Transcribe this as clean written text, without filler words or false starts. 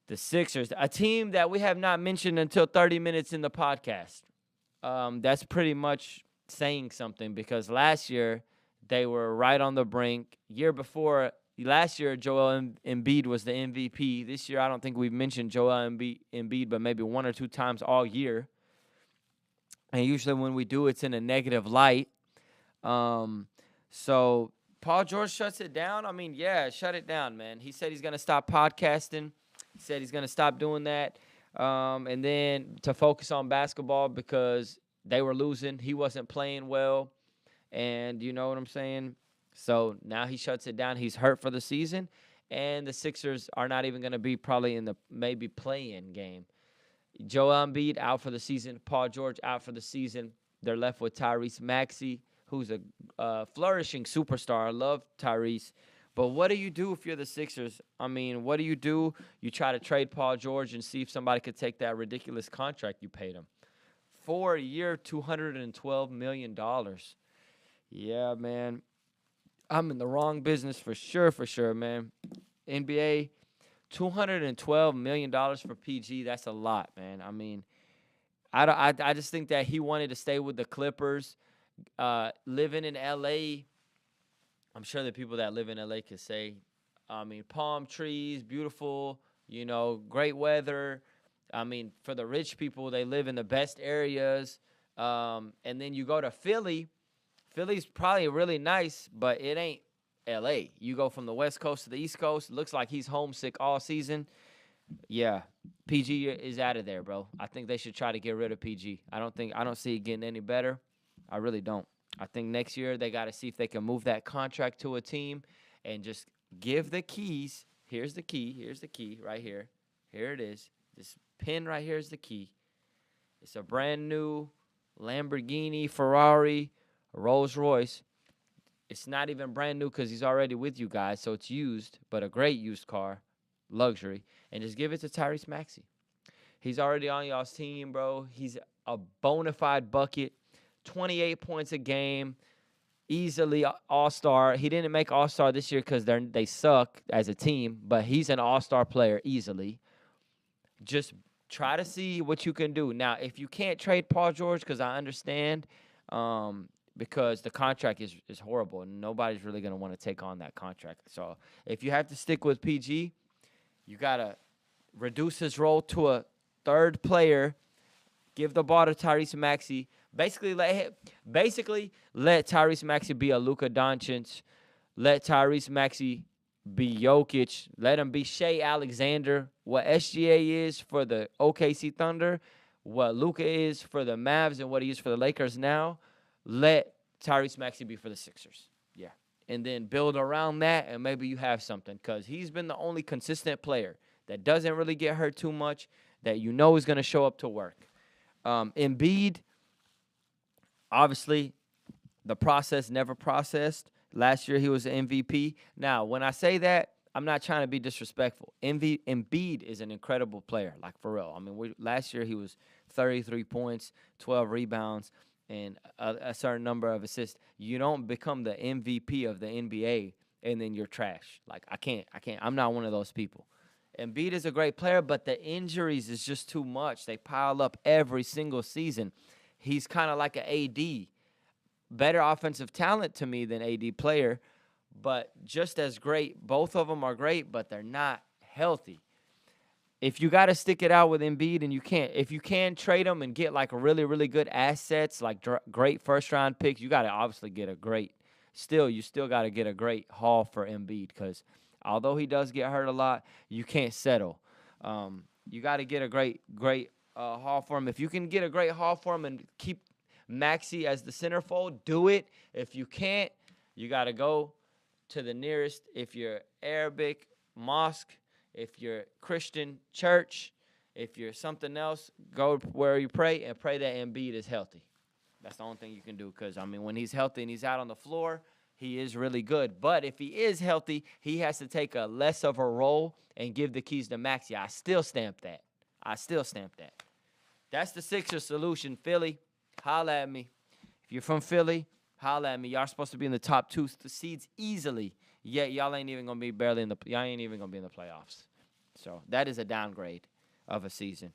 The Sixers, a team that we have not mentioned until 30 minutes in the podcast. That's pretty much saying something because last year they were right on the brink. Last year, Joel Embiid was the MVP. This year, I don't think we've mentioned Joel Embiid, but maybe one or two times all year. And usually when we do, it's in a negative light. So Paul George shuts it down. I mean, yeah, shut it down, man. He said he's going to stop podcasting. He said he's going to stop doing that. And then to focus on basketball because they were losing. He wasn't playing well. And you know what I'm saying? So now he shuts it down. He's hurt for the season. And the Sixers are not even going to be probably in the maybe play-in game. Joel Embiid out for the season. Paul George out for the season. They're left with Tyrese Maxey, who's a flourishing superstar. I love Tyrese. But what do you do if you're the Sixers? I mean, what do? You try to trade Paul George and see if somebody could take that ridiculous contract you paid him. 4-year, $212 million. Yeah, man. I'm in the wrong business for sure, man. NBA, $212 million for PG. That's a lot, man. I mean, I just think that he wanted to stay with the Clippers. Living in LA, I'm sure the people that live in LA could say, I mean, palm trees, beautiful, great weather. I mean, for the rich people, they live in the best areas. And then you go to Philly. Philly's probably really nice, but it ain't LA. You go from the West Coast to the East Coast. Looks like he's homesick all season. Yeah, PG is out of there, bro. I think they should try to get rid of PG. I don't see it getting any better. I really don't. I think next year they got to see if they can move that contract to a team and just give the keys. Here's the key. Here's the key right here. Here it is. This pin right here is the key. It's a brand new Lamborghini, Ferrari, Rolls Royce. It's not even brand new because he's already with you guys, so it's used, but a great used car, luxury. And just give it to Tyrese Maxey. He's already on y'all's team, bro. He's a bona fide bucket, 28 points a game, easily all-star. He didn't make all-star this year because they suck as a team, but he's an all-star player easily. Just try to see what you can do. Now, if you can't trade Paul George, because I understand, because the contract is horrible, and nobody's really going to want to take on that contract. So if you have to stick with PG, you got to reduce his role to a third player, give the ball to Tyrese Maxey, basically let Tyrese Maxey be a Luka Doncic, let Tyrese Maxey be Jokic, let him be Shea Alexander, what SGA is for the OKC Thunder, what Luka is for the Mavs, and what he is for the Lakers now. Let Tyrese Maxey be for the Sixers. Yeah. And then build around that, and maybe you have something, because he's been the only consistent player that doesn't really get hurt too much, that is going to show up to work. Embiid, obviously, the process never processed. Last year, he was an MVP. Now, when I say that, I'm not trying to be disrespectful. Embiid is an incredible player, like for real. I mean, last year he was 33 points, 12 rebounds, and a certain number of assists. You don't become the MVP of the NBA and then you're trash. Like, I can't. I'm not one of those people. Embiid is a great player, but the injuries is just too much. They pile up every single season. He's kind of like an AD. Better offensive talent to me than AD player, but just as great. Both of them are great, but they're not healthy. If you got to stick it out with Embiid and if you can trade them and get like really, really good assets, like great first-round picks, you got to obviously get you still got to get a great haul for Embiid, because although he does get hurt a lot, you can't settle. You got to get a great haul for him. If you can get a great haul for him and keep Maxey as the centerfold, do it. If you can't, you got to go to the nearest, if you're Arabic, mosque, if you're Christian, church, if you're something else, go where you pray and pray that Embiid is healthy. That's the only thing you can do, because, I mean, when he's healthy and he's out on the floor, he is really good. But if he is healthy, he has to take a less of a role and give the keys to Maxey. I still stamp that. That's the Sixers solution, Philly. Holla at me. If you're from Philly, holla at me. Y'all supposed to be in the top 2 seeds easily. Yet y'all ain't even gonna be in the playoffs. So that is a downgrade of a season.